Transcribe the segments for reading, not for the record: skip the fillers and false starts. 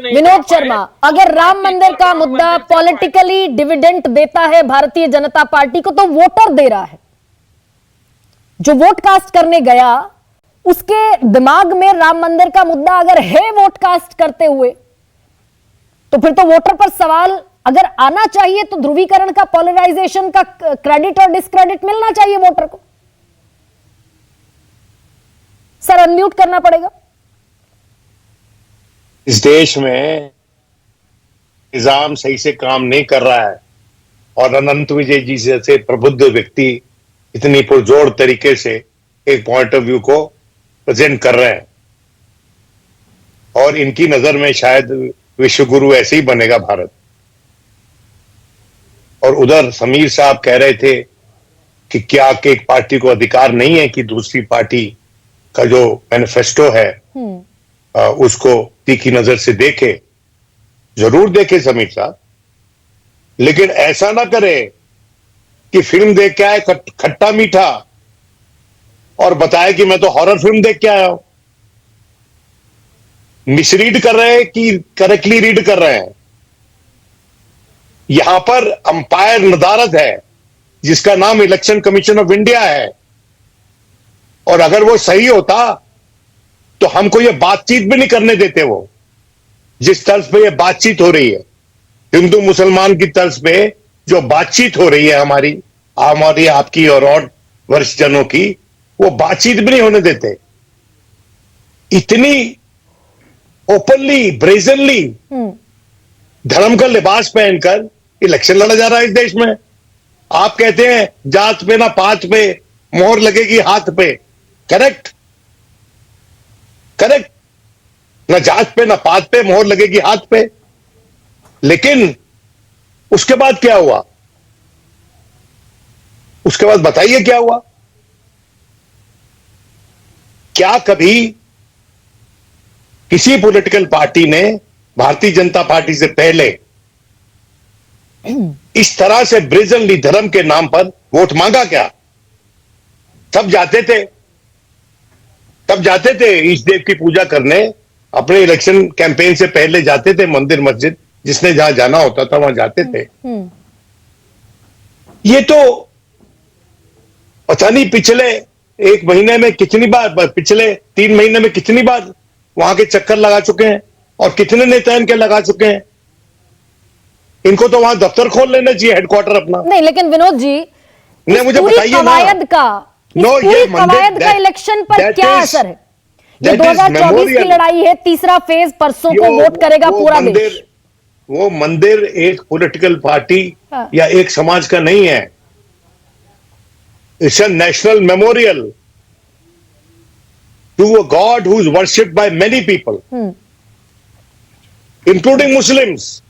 विनोद शर्मा, अगर राम मंदिर का मुद्दा पॉलिटिकली डिविडेंड देता है भारतीय जनता पार्टी को, तो वोटर दे रहा है। जो वोट कास्ट करने गया उसके दिमाग में राम मंदिर का मुद्दा अगर है वोट कास्ट करते हुए, तो फिर तो वोटर पर सवाल अगर आना चाहिए तो ध्रुवीकरण का, पोलराइजेशन का क्रेडिट और डिस्क्रेडिट मिलना चाहिए वोटर को। सर अनम्यूट करना पड़ेगा। इस देश में निजाम सही से काम नहीं कर रहा है और अनंत विजय जी जैसे प्रबुद्ध व्यक्ति इतनी पुरजोर तरीके से एक पॉइंट ऑफ व्यू को प्रेजेंट कर रहे हैं और इनकी नजर में शायद विश्व गुरु ऐसे ही बनेगा भारत। और उधर समीर साहब कह रहे थे कि क्या कि एक पार्टी को अधिकार नहीं है कि दूसरी पार्टी का जो मैनिफेस्टो है उसको तीखी नजर से देखे। जरूर देखे समीर साहब, लेकिन ऐसा ना करे कि फिल्म देख के आए खट्टा मीठा और बताए कि मैं तो हॉरर फिल्म देख के आया हूं। मिसरीड कर रहे हैं कि करेक्टली रीड कर रहे हैं। यहां पर अंपायर नदारद है जिसका नाम इलेक्शन कमीशन ऑफ इंडिया है, और अगर वो सही होता तो हमको ये बातचीत भी नहीं करने देते। वो जिस तर्ज पे ये बातचीत हो रही है, हिंदू मुसलमान की तर्ज पे जो बातचीत हो रही है हमारी आपकी और वरिष्ठ जनों की, वो बातचीत भी नहीं होने देते। इतनी ओपनली ब्रेजनली धर्म का लिबास पहनकर इलेक्शन लड़ा जा रहा है इस देश में। आप कहते हैं जात पे ना पात पे मोहर लगेगी हाथ पे। करेक्ट करेक्ट, ना जात पे ना पात पे मोहर लगेगी हाथ पे। लेकिन उसके बाद क्या हुआ? उसके बाद बताइए क्या हुआ? क्या कभी किसी पॉलिटिकल पार्टी ने भारतीय जनता पार्टी से पहले इस तरह से ब्रेजनली धर्म के नाम पर वोट मांगा क्या? सब जाते थे इष्ट देव की पूजा करने, अपने इलेक्शन कैंपेन से पहले जाते थे मंदिर मस्जिद, जिसने जहां जाना होता था वहां जाते थे। ये तो पता नहीं पिछले एक महीने में कितनी बार, पिछले 3 महीने में कितनी बार वहां के चक्कर लगा चुके हैं और कितने नेता इनके लगा चुके हैं। इनको तो वहां दफ्तर खोल लेना चाहिए, हेडक्वार्टर अपना। नहीं, लेकिन विनोद जी, नहीं, मुझे बताइए ना, पूरी कवायद का इलेक्शन पर क्या असर है? ये 2024 की लड़ाई है, तीसरा फेज परसों को वोट करेगा पूरा देश। वो मंदिर एक पॉलिटिकल पार्टी या एक समाज का नहीं है। It's a national memorial to a god who is worshipped by many people including Muslims.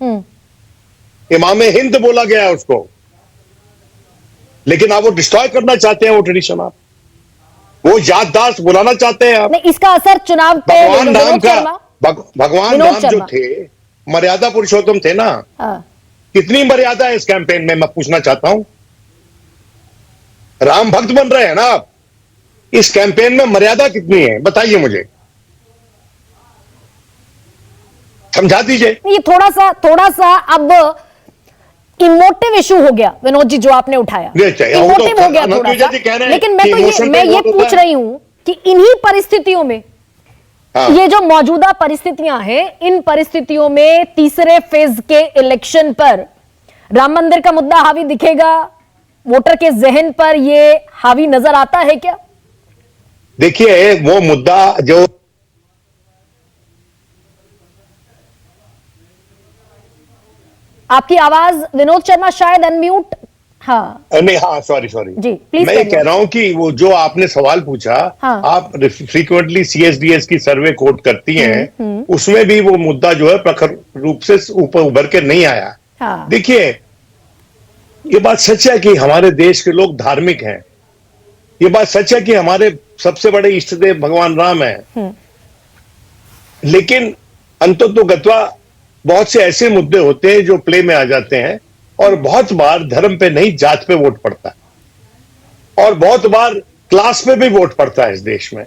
इमामे हिंद बोला गया है उसको, लेकिन आप वो डिस्ट्रॉय करना चाहते हैं वो ट्रेडिशन। आप वो याददाश्त बुलाना चाहते हैं। आप नहीं, इसका असर चुनाव पे भगवान राम का, भगवान राम जो थे मर्यादा पुरुषोत्तम थे ना। कितनी मर्यादा है इस कैंपेन में, मैं पूछना चाहता हूं। राम भक्त बन रहे हैं ना आप, इस कैंपेन में मर्यादा कितनी है बताइए मुझे, समझा दीजिए। ये थोड़ा सा अब इमोटिव इशू हो गया विनोद जी, जो आपने उठाया इमोटिव हो गया थोड़ा सा। लेकिन मैं ये पूछ रही हूं कि इन्हीं परिस्थितियों में, ये जो मौजूदा परिस्थितियां हैं, इन परिस्थितियों में तीसरे फेज के इलेक्शन पर राम मंदिर का मुद्दा हावी दिखेगा? वोटर के जहन पर ये हावी नजर आता है क्या? देखिए, वो मुद्दा जो आपकी आवाज विनोद शर्मा शायद अनम्यूट। नहीं, सॉरी जी, प्लीज। मैं ये कह रहा हूं कि वो जो आपने सवाल पूछा, आप फ्रीक्वेंटली CSDS की सर्वे कोट करती हैं, उसमें भी वो मुद्दा जो है प्रखर रूप से ऊपर उभर के नहीं आया। देखिए, ये बात सच है कि हमारे देश के लोग धार्मिक हैं। ये बात सच है कि हमारे सबसे बड़े इष्ट देव भगवान राम है। लेकिन अंततोगत्वा बहुत से ऐसे मुद्दे होते हैं जो प्ले में आ जाते हैं, और बहुत बार धर्म पे नहीं जात पे वोट पड़ता है, और बहुत बार क्लास पे भी वोट पड़ता है। इस देश में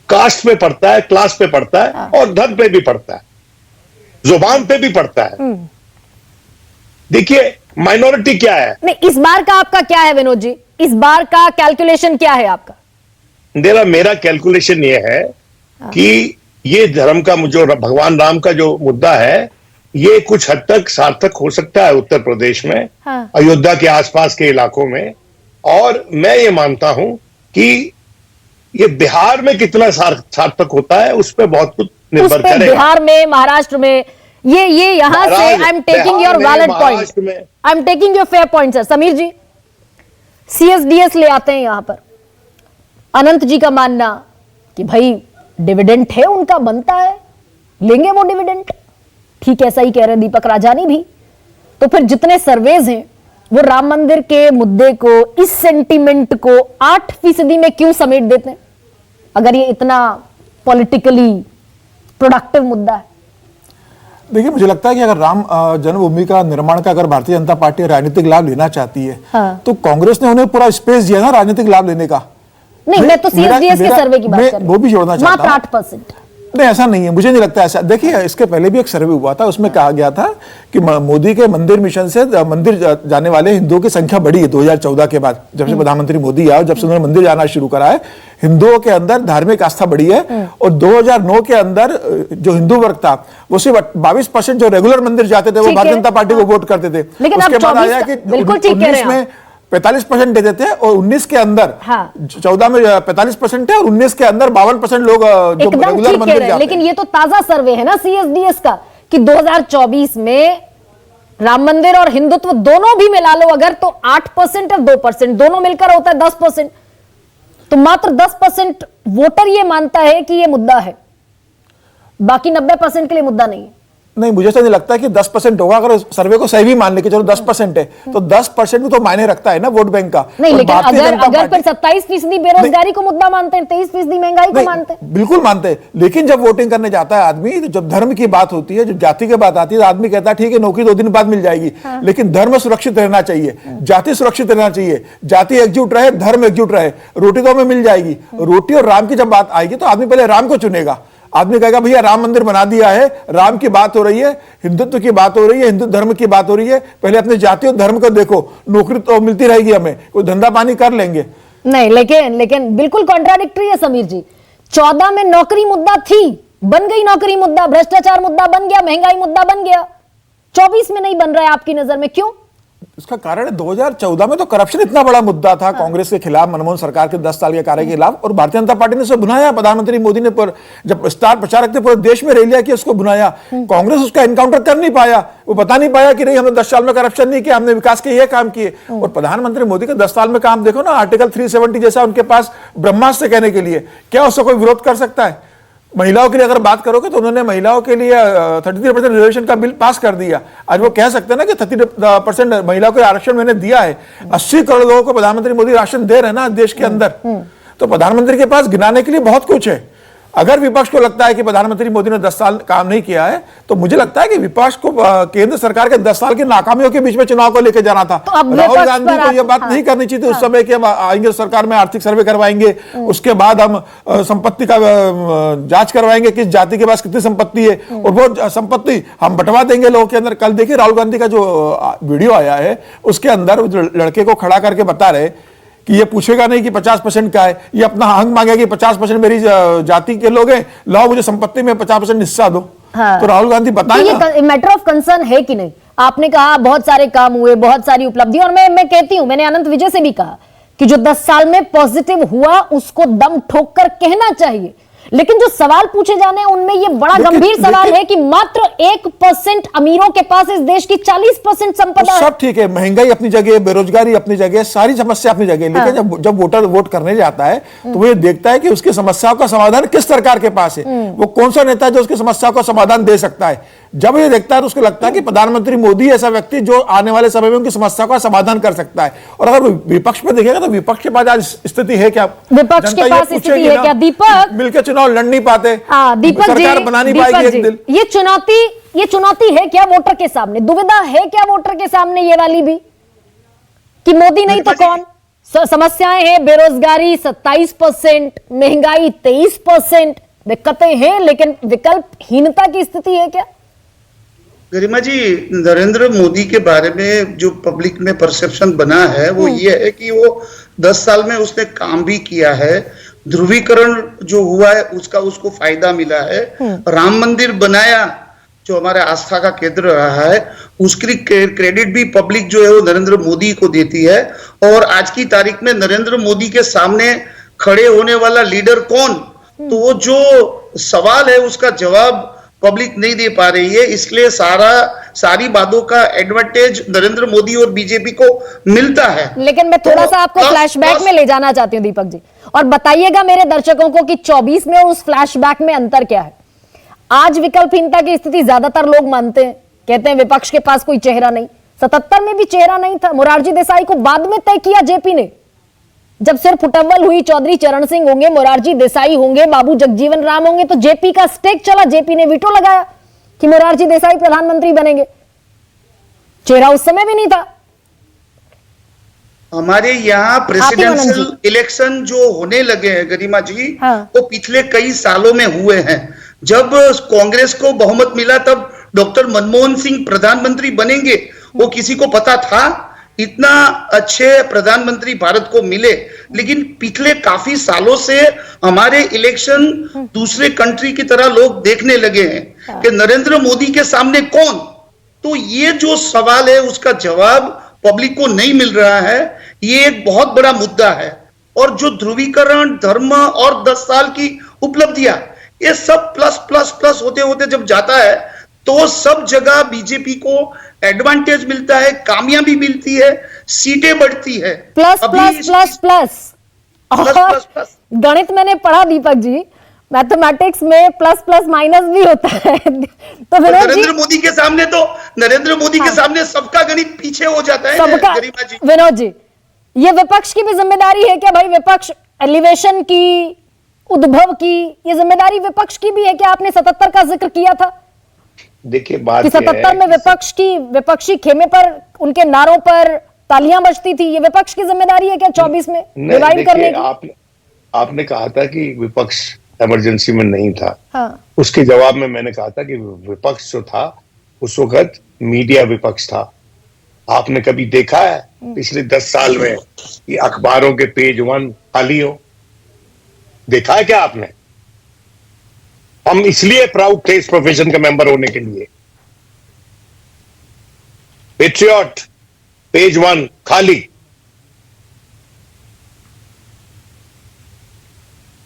कास्ट पे पड़ता है, क्लास पे पड़ता है, और धर्म पे भी पड़ता है। जुबान पे भी पड़ता है। देखिए माइनॉरिटी क्या है। नहीं, इस बार का आपका क्या है विनोद जी, इस बार का कैलकुलेशन क्या है आपका? मेरा कैलकुलेशन ये है कि ये धर्म का जो भगवान राम का जो मुद्दा है, ये कुछ हद तक सार्थक हो सकता है उत्तर प्रदेश में, अयोध्या के आसपास के इलाकों में। और मैं ये मानता हूं कि ये बिहार में कितना सार्थक होता है उस पर बहुत कुछ निर्भर करेगा। बिहार में, महाराष्ट्र में, ये यहां से I am taking your valid point, I am taking your fair point sir. Sameer ji, CSDS ले आते हैं यहां पर, अनंत जी का मानना कि भाई डिविडेंड है उनका, बनता है, लेंगे वो डिविडेंड, ठीक ऐसा ही कह रहे दीपक राजानी भी। तो फिर जितने सर्वेज हैं वो राम मंदिर के मुद्दे को, इस सेंटीमेंट को 8% में क्यों समेट देते हैं, अगर ये इतना पॉलिटिकली प्रोडक्टिव मुद्दा है? देखिए, मुझे लगता है कि अगर राम जन्मभूमि का निर्माण का अगर भारतीय जनता पार्टी राजनीतिक लाभ लेना चाहती है, तो कांग्रेस ने उन्हें पूरा स्पेस दिया ना राजनीतिक लाभ लेने का। नहीं, मैं तो सीएसडीएस के सर्वे की बात कर रही हूं, वो भी जोड़ना चाहता हूं। मात्र 8%। नहीं, ऐसा नहीं है, मुझे नहीं लगता ऐसा। देखिए, इसके पहले भी एक सर्वे हुआ था, उसमें कहा गया था कि मोदी के मंदिर मिशन से मंदिर जाने वाले हिंदुओं की संख्या बढ़ी है 2014 के बाद, जब से प्रधानमंत्री मोदी आए, जब से उन्होंने मंदिर जाना शुरू करा है, हिंदुओं के अंदर धार्मिक आस्था बढ़ी है। और 2009 के अंदर जो हिंदू वर्ग था वो सिर्फ 22% जो रेगुलर मंदिर जाते थे वो भारतीय जनता पार्टी को वोट करते थे। उसके बाद आया कि 19 में 45% दे देते हैं और 19 के अंदर, 14 में 45% है और 19 के अंदर 52% लोग जो रेगुलर मंदिर जाते हैं। लेकिन ये तो ताजा सर्वे है ना सीएसडीएस का कि 2024 में राम मंदिर और हिंदुत्व दोनों भी मिला लो अगर, तो 8% और 2%, दोनों मिलकर होता है 10%। तो मात्र 10% वोटर ये मानता है कि ये मुद्दा है, बाकी 90% के लिए मुद्दा नहीं है। नहीं, मुझे तो नहीं लगता कि 10% होगा। अगर सर्वे को सही भी मान ले कि चलो 10% है, तो 10% भी तो मायने रखता है ना वोट बैंक का। नहीं, लेकिन अगर फिर 27% बेरोजगारी को मुद्दा मानते हैं, 23% महंगाई को मानते हैं, बिल्कुल मानते हैं। लेकिन जब वोटिंग करने जाता है आदमी, तो जब धर्म की बात होती है, जब जाति की बात आती है, तो आदमी कहता है ठीक है नौकरी 2 दिन बाद मिल जाएगी, लेकिन धर्म सुरक्षित रहना चाहिए, जाति सुरक्षित रहना चाहिए, जाति एकजुट रहे, धर्म एकजुट रहे, रोटी तो हमें मिल जाएगी। रोटी और राम की जब बात आएगी तो आदमी पहले राम को चुनेगा। आदमी कहेगा भैया राम मंदिर बना दिया है, राम की बात हो रही है, हिंदुत्व की बात हो रही है, हिंदू धर्म की बात हो रही है, पहले अपने जाति और धर्म को देखो, नौकरी तो मिलती रहेगी, हमें कोई धंधा पानी कर लेंगे। नहीं, लेकिन बिल्कुल कॉन्ट्राडिक्टरी है समीर जी। 14 में नौकरी मुद्दा थी, बन गई नौकरी मुद्दा, भ्रष्टाचार मुद्दा बन गया, महंगाई मुद्दा बन गया, 24 में नहीं बन रहा है आपकी नजर में, क्यों? इसका कारण है 2014 में तो करप्शन इतना बड़ा मुद्दा था कांग्रेस के खिलाफ, मनमोहन सरकार के 10 साल के कार्य के खिलाफ, और भारतीय जनता पार्टी ने उसे भुनाया। प्रधानमंत्री मोदी ने जब स्टार प्रचारक थे पूरे देश में रैलियां की, उसको भुनाया। कांग्रेस उसका एनकाउंटर कर नहीं पाया, वो बता नहीं पाया कि नहीं हमने 10 साल में करप्शन नहीं किया, हमने विकास के ये काम किए। और प्रधानमंत्री मोदी के 10 साल में काम देखो ना, आर्टिकल 370 जैसा उनके पास ब्रह्मास्त्र कहने के लिए, क्या उससे कोई विरोध कर सकता है? महिलाओं के लिए अगर बात करोगे तो उन्होंने महिलाओं के लिए 33% रिजर्वेशन का बिल पास कर दिया। आज वो कह सकते हैं ना कि 30% महिलाओं को आरक्षण मैंने दिया है। 80 करोड़ लोगों को प्रधानमंत्री मोदी राशन दे रहे हैं ना देश के अंदर। तो प्रधानमंत्री के पास गिनाने के लिए बहुत कुछ है। अगर विपक्ष को लगता है कि प्रधानमंत्री मोदी ने 10 साल काम नहीं किया है, तो मुझे लगता है कि विपक्ष को केंद्र सरकार के 10 साल की नाकामियों के बीच में चुनाव को लेकर जाना था। तो राहुल गांधी को यह बात नहीं करनी चाहिए थी उस समय कि हम आएंगे सरकार में, आर्थिक सर्वे करवाएंगे, उसके बाद हम संपत्ति का जांच करवाएंगे, किस जाति के पास कितनी संपत्ति है, और वो संपत्ति हम बंटवा देंगे लोगों के अंदर। कल देखिए राहुल गांधी का जो वीडियो आया है, उसके अंदर लड़के को खड़ा करके बता रहे कि ये पूछेगा नहीं कि 50% क्या है, ये अपना हक मांगेगा कि 50% मेरी जाति के लोग हैं, लाओ मुझे संपत्ति में 50% हिस्सा दो। तो राहुल गांधी बताएं ना, ये मैटर ऑफ कंसर्न है कि नहीं? आपने कहा बहुत सारे काम हुए, बहुत सारी उपलब्धि, और मैं कहती हूं, मैंने अनंत विजय से भी कहा कि जो 10 साल में पॉजिटिव हुआ उसको दम ठोक कर कहना चाहिए। लेकिन जो सवाल पूछे जाने हैं उनमें ये बड़ा गंभीर सवाल है कि मात्र 1% अमीरों के पास इस देश की 40% संपदा है। सब ठीक है, महंगाई अपनी जगह, बेरोजगारी अपनी जगह, सारी समस्या अपनी जगह, लेकिन जब वोटर वोट करने जाता है तो वो ये देखता है कि उसकी समस्याओं का समाधान किस सरकार के पास है, वो कौन सा नेता जो उसकी समस्याओं का समाधान दे सकता है। जब ये देखता है तो उसको लगता है कि प्रधानमंत्री मोदी ऐसा व्यक्ति जो आने वाले समय में उनकी समस्या का समाधान कर सकता है। और अगर विपक्ष में देखेगा तो विपक्ष के पास आज स्थिति है क्या? विपक्ष के पास स्थिति है क्या? दीपक, मिलकर चुनाव लड़ नहीं पाते, दीपक सरकार बना नहीं पाएगी एक दिन। ये चुनौती है क्या वोटर के सामने? दुविधा है क्या वोटर के सामने ये वाली भी कि मोदी नहीं तो कौन? समस्याएं हैं, बेरोजगारी 27%, महंगाई 23%, दिक्कतें हैं, लेकिन विकल्पहीनता की स्थिति है क्या? गरिमा जी, नरेंद्र मोदी के बारे में जो पब्लिक में परसेप्शन बना है वो ये है कि वो 10 साल में उसने काम भी किया है, ध्रुवीकरण जो हुआ है उसका उसको फायदा मिला है, राम मंदिर बनाया जो हमारे आस्था का केंद्र रहा है, उसकी क्रेडिट भी पब्लिक जो है वो नरेंद्र मोदी को देती है। और आज की तारीख में नरेंद्र मोदी के सामने खड़े होने वाला लीडर कौन, तो वो जो सवाल है उसका जवाब पब्लिक नहीं दे पा रही है। इसलिए सारी बातों का एडवांटेज नरेंद्र मोदी और बीजेपी को मिलता है। लेकिन मैं थोड़ा सा आपको फ्लैशबैक में ले जाना चाहती हूं दीपक जी, और बताइएगा मेरे दर्शकों को कि 24 में और उस फ्लैशबैक में अंतर क्या है। आज विकल्पहीनता की स्थिति ज्यादातर लोग मानते हैं, कहते हैं विपक्ष के पास कोई चेहरा नहीं। 77 में भी चेहरा नहीं था। मोरारजी देसाई को बाद में तय किया जेपी ने, जब सिर्फ फुटअव्वल हुई, चौधरी चरण सिंह होंगे, मोरारजी देसाई होंगे, बाबू जगजीवन राम होंगे, तो जेपी का स्टेक चला। जेपी ने वीटो लगाया कि मोरारजी देसाई प्रधानमंत्री बनेंगे। चेहरा उस समय भी नहीं था। हमारे यहाँ प्रेसिडेंशियल इलेक्शन जो होने लगे हैं गरिमा जी, वो पिछले कई सालों में हुए हैं। जब कांग्रेस को बहुमत मिला तब डॉक्टर मनमोहन सिंह प्रधानमंत्री बनेंगे, वो किसी को पता था? इतना अच्छे प्रधानमंत्री भारत को मिले। लेकिन पिछले काफी सालों से हमारे इलेक्शन दूसरे कंट्री की तरह लोग देखने लगे हैं कि नरेंद्र मोदी के सामने कौन। तो ये जो सवाल है उसका जवाब पब्लिक को नहीं मिल रहा है। ये एक बहुत बड़ा मुद्दा है। और जो ध्रुवीकरण, धर्म और 10 साल की उपलब्धियां, ये सब प्लस प्लस प्लस होते होते जब जाता है तो सब जगह बीजेपी को एडवांटेज मिलता है, कामयाबी मिलती है, सीटें बढ़ती है। Plus plus plus plus plus. गणित मैंने पढ़ा दीपक जी, मैथमेटिक्स में प्लस प्लस माइनस भी होता है। तो नरेंद्र मोदी के सामने के सामने सबका गणित पीछे हो जाता है। सबका। विनोद जी, ये विपक्ष की भी जिम्मेदारी है क्या भाई? विपक्ष एलिवेशन की, उद्भव की, ये जिम्मेदारी विपक्ष की भी है क्या? आपने 77 का जिक्र किया था। देखिए बात 77 में विपक्षी खेमे पर, उनके नारों पर तालियां बजती थी। ये विपक्ष की जिम्मेदारी है क्या 24 में रिवाइव करने की? आपने कहा था कि विपक्ष इमरजेंसी में नहीं था। हाँ। उसके जवाब में मैंने कहा था कि विपक्ष जो था उस वक्त मीडिया विपक्ष था। आपने कभी देखा है पिछले 10 साल में कि अखबारों के पेज 1 खाली हो? देखा है क्या आपने? हम इसलिए प्राउड थे इस प्रोफेशन का मेंबर होने के लिए। पेट्रियट पेज 1 खाली।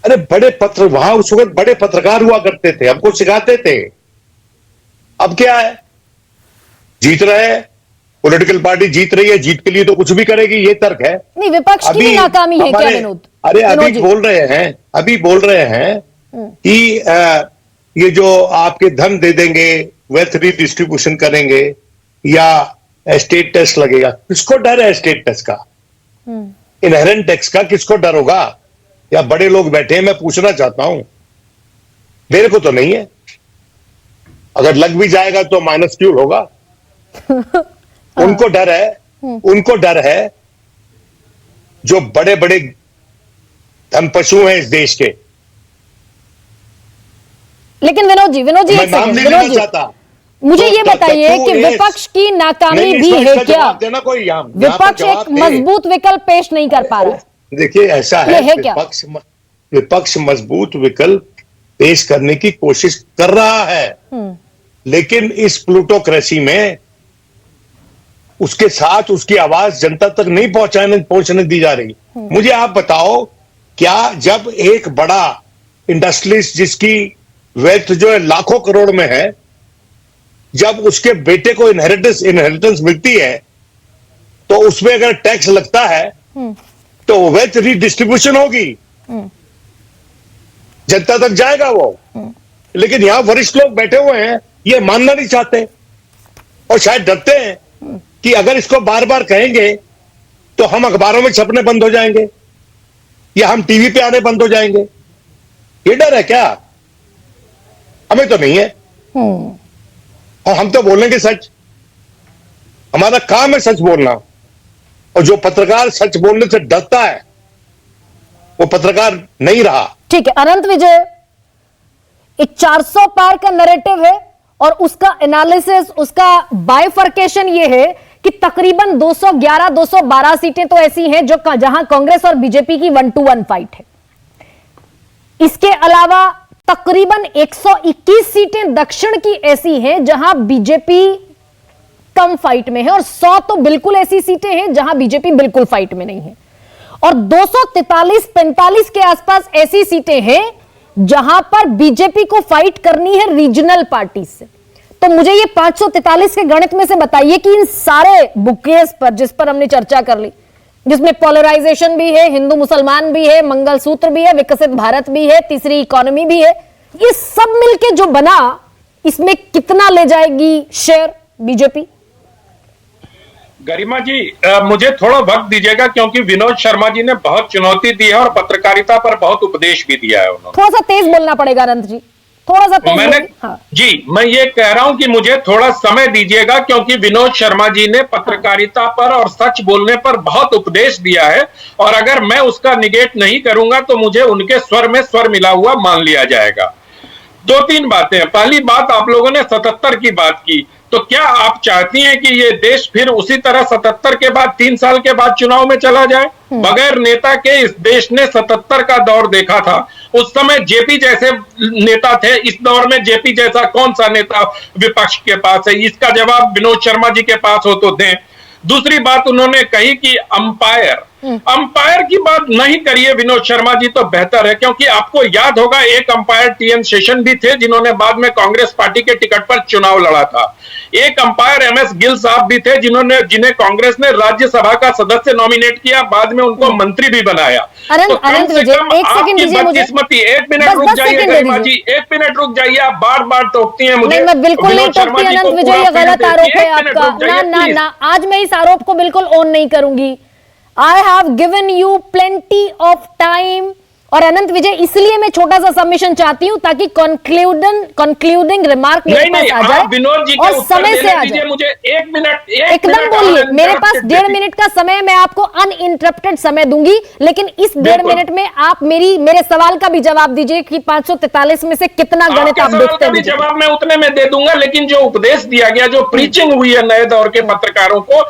अरे बड़े पत्र, वहां उस वक्त बड़े पत्रकार हुआ करते थे, हमको सिखाते थे। अब क्या है? जीत रहे हैं, पॉलिटिकल पार्टी जीत रही है, जीत के लिए तो कुछ भी करेगी, ये तर्क है। नहीं, विपक्ष की नाकामी है क्या विनोद? अरे अभी बोल रहे हैं कि ये जो आपके धन दे देंगे, वेल्थ रीडिस्ट्रीब्यूशन करेंगे या एस्टेट टैक्स लगेगा। किसको डर है एस्टेट टैक्स का, इनहेरेंट टैक्स का? किसको डर होगा? या बड़े लोग बैठे हैं, मैं पूछना चाहता हूं। मेरे को तो नहीं है। अगर लग भी जाएगा तो माइनस फ्यूल होगा। उनको डर है जो बड़े बड़े धनपशु हैं इस देश के। लेकिन विनोद जी एक सेकंड, विनोद जी मुझे ये बताइए कि विपक्ष की नाकामी भी है क्या? विपक्ष एक मजबूत विकल्प पेश नहीं कर पा रहा है। देखिए ऐसा है, विपक्ष मजबूत विकल्प पेश करने की कोशिश कर रहा है, लेकिन इस प्लूटोक्रेसी में उसके साथ उसकी आवाज जनता तक नहीं पहुंचने दी जा रही। मुझे आप बताओ, क्या जब एक बड़ा इंडस्ट्रियलिस्ट जिसकी वेल्थ जो है लाखों करोड़ में है, जब उसके बेटे को इनहेरिटेंस मिलती है तो उसमें अगर टैक्स लगता है तो वेल्थ रीडिस्ट्रीब्यूशन होगी, जनता तक जाएगा वो। लेकिन यहां वरिष्ठ लोग बैठे हुए हैं, ये मानना नहीं चाहते और शायद डरते हैं कि अगर इसको बार बार कहेंगे तो हम अखबारों में छपने बंद हो जाएंगे या हम टीवी पे आने बंद हो जाएंगे। ये डर है क्या? हमें तो नहीं है। और हम तो बोलेंगे सच, हमारा काम है सच बोलना। और जो पत्रकार सच बोलने से डरता है वो पत्रकार नहीं रहा। ठीक है, अनंत विजय, एक 400 पार का नैरेटिव है और उसका एनालिसिस, उसका बाइफर्केशन ये है कि तकरीबन 211 212 सीटें तो ऐसी हैं जो जहां कांग्रेस और बीजेपी की 1-to-1 फाइट है। इसके अलावा तकरीबन 121 सीटें दक्षिण की ऐसी हैं जहां बीजेपी कम फाइट में है, और 100 तो बिल्कुल ऐसी सीटें हैं जहां बीजेपी बिल्कुल फाइट में नहीं है, और 243-45 के आसपास ऐसी सीटें हैं जहां पर बीजेपी को फाइट करनी है रीजनल पार्टी से। तो मुझे ये 543 के गणित में से बताइए कि इन सारे बुकेज पर, जिस पर हमने चर्चा कर ली, जिसमें पोलराइजेशन भी है, हिंदू मुसलमान भी है, मंगलसूत्र भी है, विकसित भारत भी है, तीसरी इकोनॉमी भी है, ये सब मिलके जो बना, इसमें कितना ले जाएगी शेयर बीजेपी? गरिमा जी, मुझे थोड़ा वक्त दीजिएगा, क्योंकि विनोद शर्मा जी ने बहुत चुनौती दी है और पत्रकारिता पर बहुत उपदेश भी दिया है उन्होंने। थोड़ा सा तेज बोलना पड़ेगा अनंत जी, थोड़ा सा तेज मैंने हाँ। जी, मैं ये कह रहा हूं कि मुझे थोड़ा समय दीजिएगा, क्योंकि विनोद शर्मा जी ने पत्रकारिता पर और सच बोलने पर बहुत उपदेश दिया है, और अगर मैं उसका निगेट नहीं करूंगा तो मुझे उनके स्वर में स्वर मिला हुआ मान लिया जाएगा। 2-3 बातें हैं। पहली बात, आप लोगों ने 77 की बात की, तो क्या आप चाहती हैं कि ये देश फिर उसी तरह 77 के बाद 3 साल के बाद चुनाव में चला जाए? बगैर नेता के इस देश ने 77 का दौर देखा था। उस समय जेपी जैसे नेता थे, इस दौर में जेपी जैसा कौन सा नेता विपक्ष के पास है? इसका जवाब विनोद शर्मा जी के पास हो तो दें। दूसरी बात उन्होंने कही कि अंपायर की बात नहीं करिए विनोद शर्मा जी, तो बेहतर है, क्योंकि आपको याद होगा एक अंपायर टीएन शेषन भी थे, जिन्होंने बाद में कांग्रेस पार्टी के टिकट पर चुनाव लड़ा था। एक अंपायर एमएस गिल साहब भी थे, जिन्हें कांग्रेस ने राज्यसभा का सदस्य नॉमिनेट किया, बाद में उनको मंत्री भी बनाया। तो कम से कम आपकी बदकिस्मती। 1 मिनट रुक जाइए गरिमा जी, 1 मिनट रुक जाइए, आप बार बार टोकती हैं मुझे। मैं बिल्कुल नहीं टोकती अनंत विजय, ये गलत आरोप है आपका। ना, आज मैं इस आरोप को बिल्कुल ऑन नहीं करूंगी। I have given you plenty of time, और अनंत विजय, इसलिए मैं छोटा सा सबमिशन चाहती हूं ताकि कंक्लूडिंग रिमार्क मेरे पास आ जाए विनोद जी और समय से आ जाए। मुझे 1 मिनट एकदम बोलिए, मेरे पास 1.5 मिनट का समय, मैं आपको अनइंटरप्टेड समय दूंगी, लेकिन इस 1.5 मिनट में आप मेरे सवाल का भी जवाब दीजिए कि 543 में से कितना गणित आप देखते हैं। जवाब मैं उतने में दे दूंगा, लेकिन जो उपदेश दिया गया, जो प्रीचिंग हुई है नए दौर के पत्रकारों को,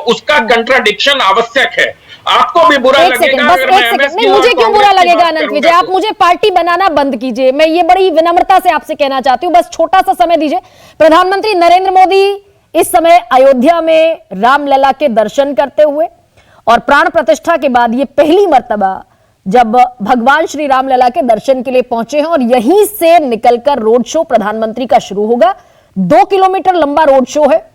उसका कंट्राडिक्शन आवश्यक है। आपको भी बुरा लगेगा। बस 1 सेकंड, नहीं, मुझे क्यों बुरा लगेगा अनंत विजय? आप मुझे पार्टी बनाना बंद कीजिए, मैं ये बड़ी विनम्रता से आपसे कहना चाहती हूं, बस छोटा सा समय दीजिए। प्रधानमंत्री नरेंद्र मोदी इस समय अयोध्या में रामलला के दर्शन करते हुए, और प्राण प्रतिष्ठा के बाद ये पहली मर्तबा जब भगवान श्री रामलला के दर्शन के लिए पहुंचे हैं, और यहीं से निकलकर रोड शो प्रधानमंत्री का शुरू होगा। 2 किलोमीटर लंबा रोड शो है।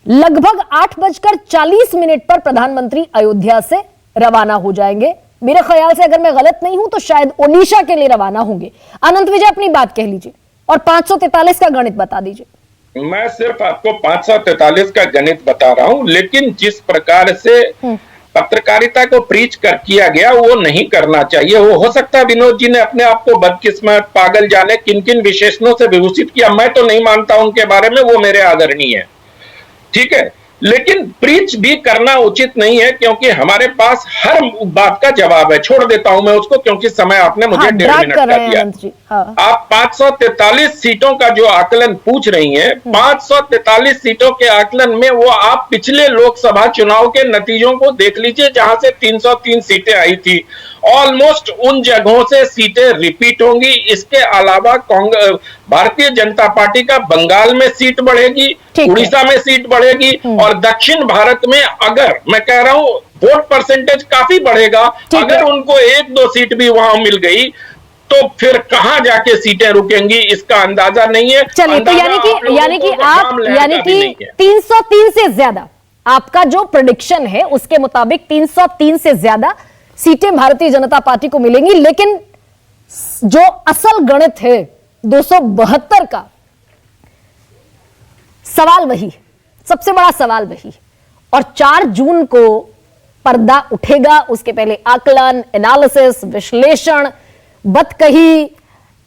लगभग 8:40 पर प्रधानमंत्री अयोध्या से रवाना हो जाएंगे। मेरे ख्याल से, अगर मैं गलत नहीं हूं, तो शायद ओडिशा के लिए रवाना होंगे। अनंत विजय, अपनी बात कह लीजिए और 543 का गणित बता दीजिए। मैं सिर्फ आपको 543 का गणित बता रहा हूं, लेकिन जिस प्रकार से पत्रकारिता को प्रीच किया गया, वो नहीं करना चाहिए। वो हो सकता है विनोद जी ने अपने आप को बदकिस्मत, पागल जाने किन किन विशेषणों से विभूषित किया, मैं तो नहीं मानता उनके बारे में, वो मेरे आदरणीय है, ठीक है, लेकिन प्रीच भी करना उचित नहीं है, क्योंकि हमारे पास हर बात का जवाब है। छोड़ देता हूं मैं उसको, क्योंकि समय आपने मुझे 1.5 मिनट का दिया। आप 543 सीटों का जो आकलन पूछ रही हैं, 543 सीटों के आकलन में वो आप पिछले लोकसभा चुनाव के नतीजों को देख लीजिए, जहां से 303 सीटें आई थी। ऑलमोस्ट उन जगहों से सीटें रिपीट होंगी। इसके अलावा भारतीय जनता पार्टी का बंगाल में सीट बढ़ेगी, उड़ीसा में सीट बढ़ेगी, और दक्षिण भारत में, अगर मैं कह रहा हूं, वोट परसेंटेज काफी बढ़ेगा। अगर उनको 1-2 सीट भी वहां मिल गई, तो फिर कहां जाके सीटें रुकेंगी, इसका अंदाजा नहीं है। चलिए, तो यानी कि 303 से ज्यादा आपका जो प्रेडिक्शन है, उसके मुताबिक 303 से ज्यादा सीटें भारतीय जनता पार्टी को मिलेंगी, लेकिन जो असल गणित है 272 का, सवाल वही, सबसे बड़ा सवाल वही, और 4 जून को पर्दा उठेगा। उसके पहले आकलन, एनालिसिस, विश्लेषण, बतकही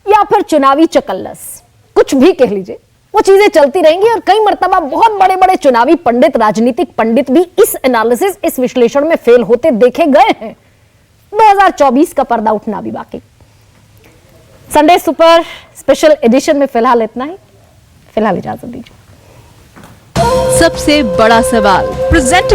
या फिर चुनावी चकल्लस, कुछ भी कह लीजिए, वो चीजें चलती रहेंगी। और कई मर्तबा बहुत बड़े बड़े चुनावी पंडित, राजनीतिक पंडित भी इस एनालिसिस, इस विश्लेषण में फेल होते देखे गए हैं। 2024 का पर्दा उठना भी बाकी। संडे सुपर स्पेशल एडिशन में फिलहाल इतना ही। फिलहाल इजाजत दीजिए। सबसे बड़ा सवाल प्रेजेंटेड